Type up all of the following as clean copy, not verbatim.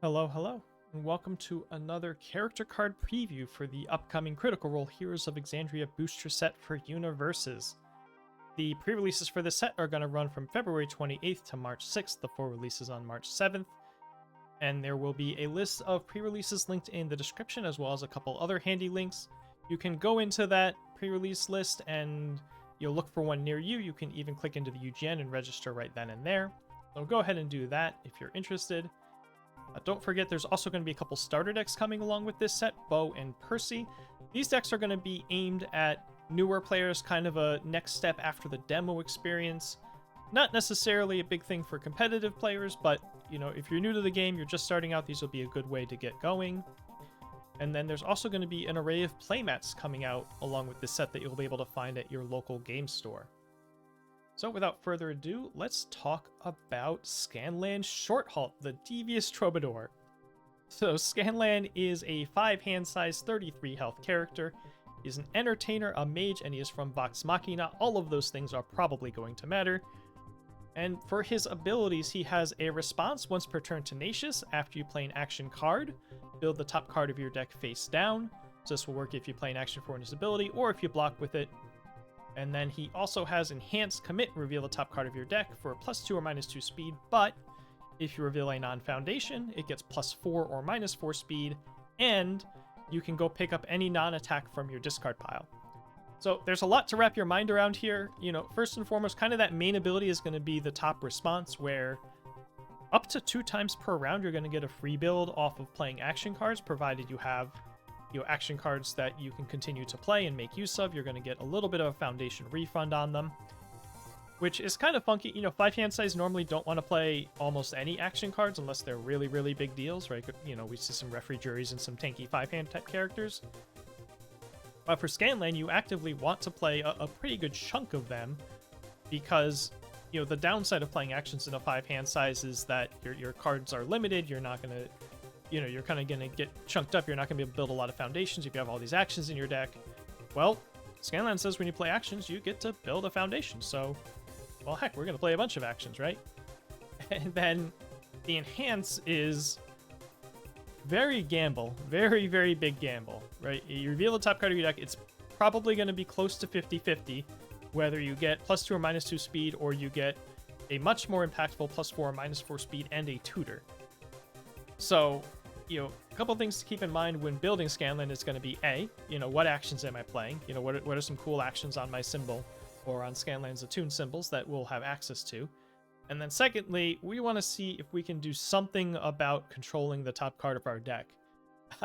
Hello, hello, and welcome to another character card preview for the upcoming Critical Role Heroes of Exandria booster set for Universus. The pre-releases for this set are going to run from February 28th to March 6th, the full releases on March 7th, and there will be a list of pre-releases linked in the description as well as a couple other handy links. You can go into that pre-release list and you'll look for one near you. You can even click into the UGN and register right then and there. So go ahead and do that if you're interested. Don't forget, there's also going to be a couple starter decks coming along with this set, Bo and Percy. These decks are going to be aimed at newer players, kind of a next step after the demo experience. Not necessarily a big thing for competitive players, but, you know, if you're new to the game, you're just starting out, these will be a good way to get going. And then there's also going to be an array of playmats coming out along with this set that you'll be able to find at your local game store. So without further ado, let's talk about Scanlan Shorthalt, the Devious Troubadour. So Scanlan is a 5 hand size, 33 health character. He's an entertainer, a mage, and he is from Vox Machina. All of those things are probably going to matter. And for his abilities, he has a response once per turn Tenacious after you play an action card. Build the top card of your deck face down. So this will work if you play an action for his ability or if you block with it. And then he also has Enhanced Commit, reveal the top card of your deck for a +2 or -2 speed, but if you reveal a non-foundation, it gets +4 or -4 speed, and you can go pick up any non-attack from your discard pile. So there's a lot to wrap your mind around here. You know, first and foremost, kind of that main ability is going to be the top response, where up to 2 times per round, you're going to get a free build off of playing action cards, provided you have action cards that you can continue to play and make use of. You're going to get a little bit of a foundation refund on them, which is kind of funky. You know, 5 hand size normally don't want to play almost any action cards unless they're really, really big deals, right? You know, we see some referee juries and some tanky 5 hand type characters. But for Scanlan, you actively want to play a pretty good chunk of them because, you know, the downside of playing actions in a 5 hand size is that your cards are limited. You're not going to, you know, you're kind of going to get chunked up. You're not going to be able to build a lot of foundations if you have all these actions in your deck. Well, Scanlan says when you play actions, you get to build a foundation. So, well, heck, we're going to play a bunch of actions, right? And then the Enhance is very gamble, very, very big gamble, right? You reveal the top card of your deck, it's probably going to be close to 50-50, whether you get +2 or -2 speed, or you get a much more impactful +4 or -4 speed and a tutor. So, you know, a couple things to keep in mind when building Scanlan is going to be A, you know, what actions am I playing? You know, what are some cool actions on my symbol or on Scanlan's attuned symbols that we'll have access to? And then secondly, we want to see if we can do something about controlling the top card of our deck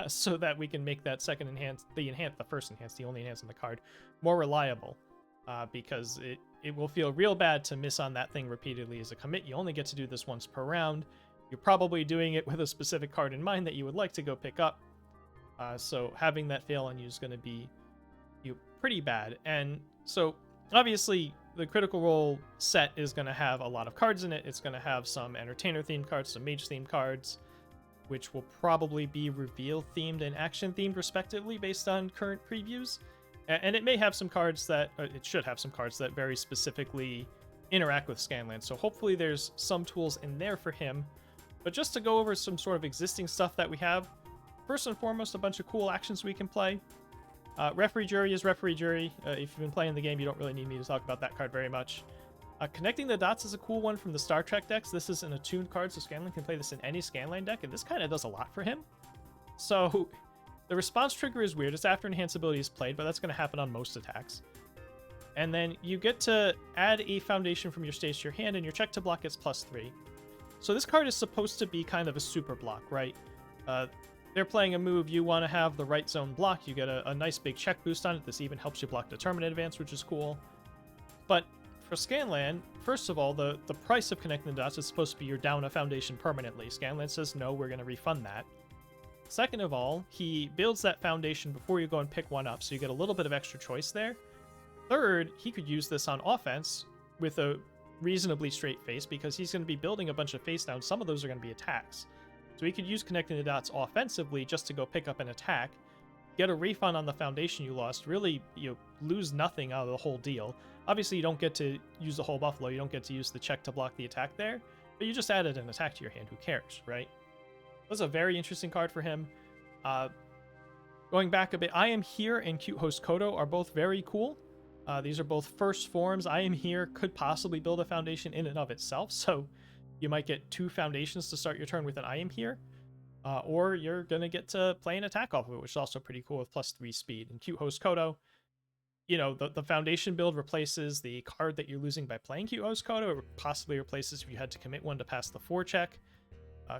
so that we can make that second enhance, the first enhance, the only enhance on the card, more reliable. Because it will feel real bad to miss on that thing repeatedly as a commit. You only get to do this once per round. You're probably doing it with a specific card in mind that you would like to go pick up. So having that fail on you is going to be pretty bad. And so obviously the Critical Role set is going to have a lot of cards in it. It's going to have some entertainer themed cards, some mage themed cards, which will probably be reveal themed and action themed respectively based on current previews. And it may have some cards that, it should have some cards that very specifically interact with Scanlan. So hopefully there's some tools in there for him. But just to go over some sort of existing stuff that we have, first and foremost, a bunch of cool actions we can play. Referee Jury is Referee Jury. If you've been playing the game, you don't really need me to talk about that card very much. Connecting the Dots is a cool one from the Star Trek decks. This is an attuned card, so Scanlan can play this in any Scanlan deck, and this kind of does a lot for him. So the response trigger is weird. It's after Enhanced ability is played, but that's going to happen on most attacks. And then you get to add a foundation from your stage to your hand, and your check to block gets +3. So this card is supposed to be kind of a super block, right? They're playing a move, you want to have the right zone block, you get a nice big check boost on it. This even helps you block Determinate Advance, which is cool. But for Scanlan, first of all, the price of connecting the dots is supposed to be you're down a foundation permanently. Scanlan says, no, we're going to refund that. Second of all, he builds that foundation before you go and pick one up, so you get a little bit of extra choice there. Third, he could use this on offense with a reasonably straight face, because he's going to be building a bunch of face downs. Some of those are going to be attacks. So he could use connecting the dots offensively just to go pick up an attack, get a refund on the foundation you lost, really, you know, lose nothing out of the whole deal. Obviously, you don't get to use the whole buffalo, you don't get to use the check to block the attack there, but you just added an attack to your hand, who cares, right? was a very interesting card for him. Going back a bit, I Am Here and Cute Host Kodo are both very cool. These are both first forms. I Am Here could possibly build a foundation in and of itself, so you might get 2 foundations to start your turn with an I Am Here. Or you're going to get to play an attack off of it, which is also pretty cool with +3 speed. And Cute Host Kodo, you know, the foundation build replaces the card that you're losing by playing Cute Host Kodo. It possibly replaces if you had to commit one to pass the 4 check.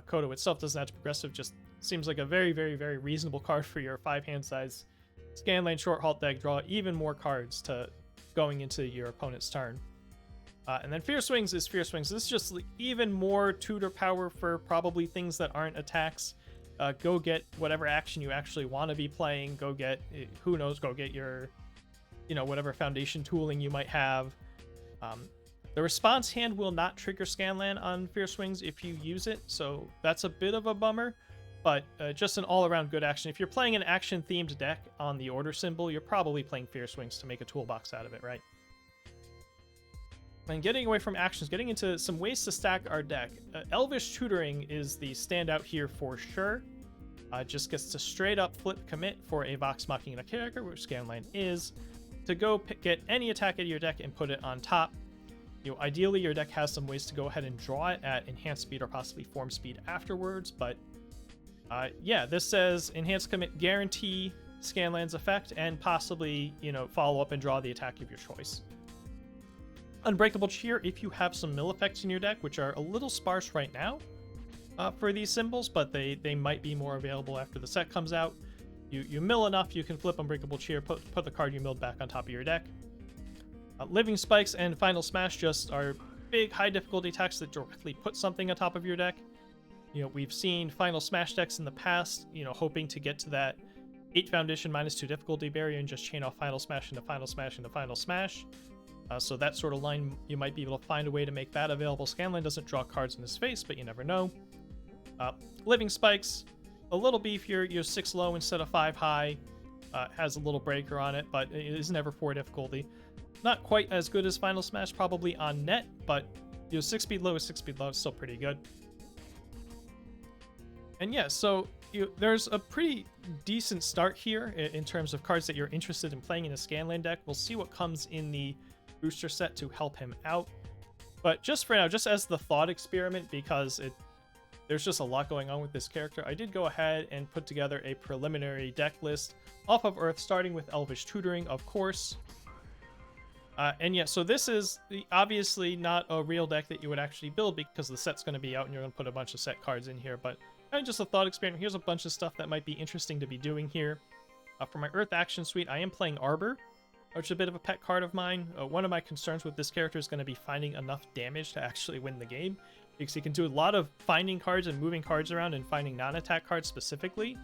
Kodo itself doesn't have to progressive, just seems like a very, very, very reasonable card for your 5 hand size Scanlan Shorthalt deck. Draw even more cards to going into your opponent's turn. And then Fierce Wings is Fierce Wings. This is just even more tutor power for probably things that aren't attacks. Go get whatever action you actually want to be playing. Go get, who knows, go get your, you know, whatever foundation tooling you might have. The response hand will not trigger Scanlan on Fierce Wings if you use it, so that's a bit of a bummer, but just an all-around good action. If you're playing an action-themed deck on the order symbol, you're probably playing Fierce Wings to make a toolbox out of it, right? And getting away from actions, getting into some ways to stack our deck. Elvish Tutoring is the standout here for sure. Just gets to straight up flip commit for a Vox Machina character, which Scanlan is, to go get any attack out of your deck and put it on top. You know, ideally your deck has some ways to go ahead and draw it at enhanced speed or possibly form speed afterwards, but yeah, this says enhanced commit guarantee Scanlan's effect and possibly, you know, follow up and draw the attack of your choice. Unbreakable Cheer if you have some mill effects in your deck, which are a little sparse right now for these symbols, but they might be more available after the set comes out. You mill enough, you can flip Unbreakable Cheer, put the card you milled back on top of your deck. Living Spikes and Final Smash just are big high difficulty attacks that directly put something on top of your deck. You know, we've seen Final Smash decks in the past, you know, hoping to get to that 8 foundation -2 difficulty barrier and just chain off Final Smash into Final Smash into Final Smash. So that sort of line, you might be able to find a way to make that available. Scanlan doesn't draw cards in his face, but you never know. Living Spikes, a little beefier, you're 6 low instead of 5 high. Has a little breaker on it, but it is never 4 difficulty. Not quite as good as Final Smash probably on net, but you know, 6 speed low is 6 speed low, it's still pretty good. And yeah, so there's a pretty decent start here in terms of cards that you're interested in playing in a Scanlan deck. We'll see what comes in the booster set to help him out. But just for now, just as the thought experiment, because there's just a lot going on with this character, I did go ahead and put together a preliminary deck list off of Earth, starting with Elvish Tutoring, of course. And yeah, so this is obviously not a real deck that you would actually build because the set's going to be out and you're going to put a bunch of set cards in here, but kind of just a thought experiment. Here's a bunch of stuff that might be interesting to be doing here. For my Earth Action Suite, I am playing Arbor, which is a bit of a pet card of mine. One of my concerns with this character is going to be finding enough damage to actually win the game, because he can do a lot of finding cards and moving cards around and finding non-attack cards specifically.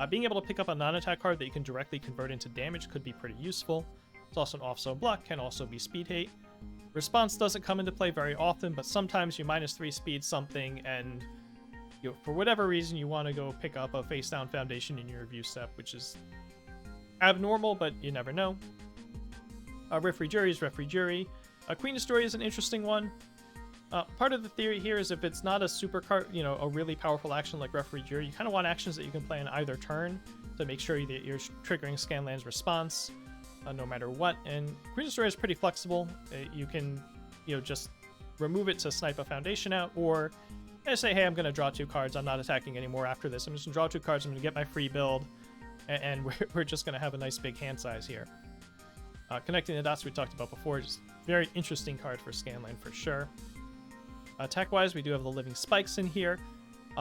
Being able to pick up a non-attack card that you can directly convert into damage could be pretty useful. It's also an off-zone block, can also be speed hate. Response doesn't come into play very often, but sometimes you -3 speed something and for whatever reason you want to go pick up a face-down foundation in your review step, which is abnormal, but you never know. Referee Jury is Referee Jury. Queen of Story is an interesting one. Part of the theory here is if it's not a super card, a really powerful action like Referee Jury, you kind of want actions that you can play on either turn to make sure that you're triggering Scanlan's response no matter what. And Queen of Story is pretty flexible. You can, just remove it to snipe a foundation out, or say, hey, I'm going to draw 2 cards. I'm not attacking anymore after this. I'm just going to draw 2 cards. I'm going to get my free build, and we're just going to have a nice big hand size here. Connecting the dots we talked about before, just very interesting card for Scanlan for sure. Attack-wise, we do have the Living Spikes in here.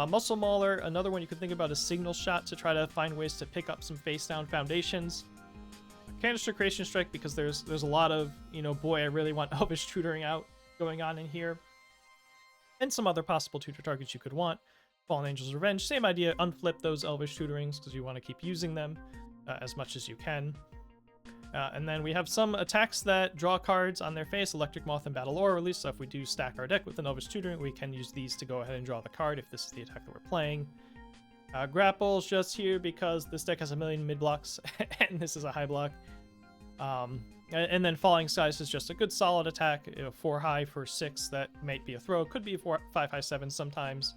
Muscle Mauler, another one you could think about as Signal Shot to try to find ways to pick up some face-down foundations. Canister Creation Strike, because there's a lot of, boy, I really want Elvish Tutoring out going on in here. And some other possible tutor targets you could want. Fallen Angel's Revenge, same idea, unflip those Elvish Tutorings because you want to keep using them as much as you can. And then we have some attacks that draw cards on their face, Electric Moth and Battle Aura release, so if we do stack our deck with an Elvish Tutoring, we can use these to go ahead and draw the card if this is the attack that we're playing. Grapple's just here because this deck has a million mid-blocks, and this is a high block. And then Falling Skies is just a good solid attack, 4 high for 6, that might be a throw, could be 5 high 7 sometimes.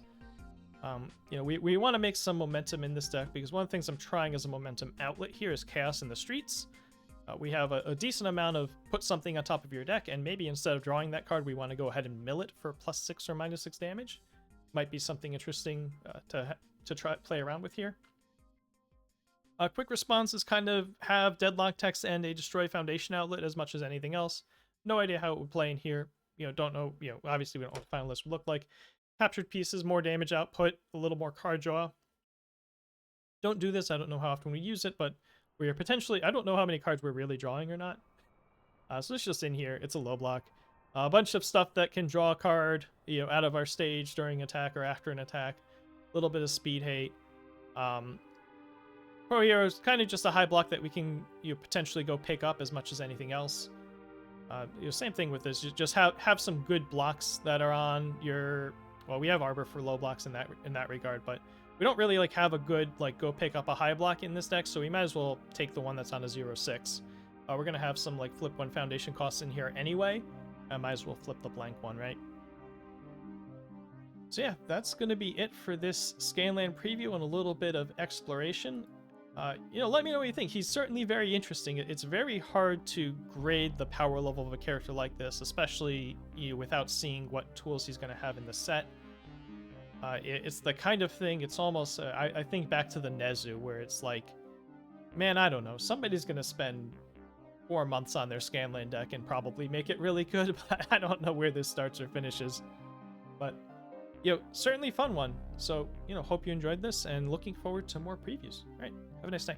You know, we want to make some momentum in this deck because one of the things I'm trying as a momentum outlet here is Chaos in the Streets. We have a decent amount of put something on top of your deck, and maybe instead of drawing that card, we want to go ahead and mill it for +6 or -6 damage. Might be something interesting to try play around with here. Quick responses kind of have Deadlock text and a Destroy Foundation outlet as much as anything else. No idea how it would play in here. You know, don't know. You know, obviously we don't know what the final list would look like. Captured pieces, more damage output, a little more card draw. Don't do this. I don't know how often we use it, but we are potentially... I don't know how many cards we're really drawing or not. So it's just in here. It's a low block. A bunch of stuff that can draw a card, you know, out of our stage during attack or after an attack. A little bit of speed hate. Pro Hero is kind of just a high block that we can, you know, potentially go pick up as much as anything else. You know, same thing with this. You just have some good blocks that are on your... Well, we have Arbor for low blocks in that regard, but we don't really like have a good like go pick up a high block in this deck, so we might as well take the one that's on a 0/6. We're gonna have some like flip 1 foundation costs in here anyway. I might as well flip the blank one, right? So yeah, that's gonna be it for this Scanlan preview and a little bit of exploration. You know, let me know what you think. He's certainly very interesting. It's very hard to grade the power level of a character like this, especially without seeing what tools he's going to have in the set. It's the kind of thing, it's almost, I think back to the Nezu, where it's like, man, I don't know, somebody's going to spend 4 months on their Scanlan deck and probably make it really good, but I don't know where this starts or finishes. But, you know, certainly fun one. So, you know, hope you enjoyed this and looking forward to more previews. All right, have a nice day.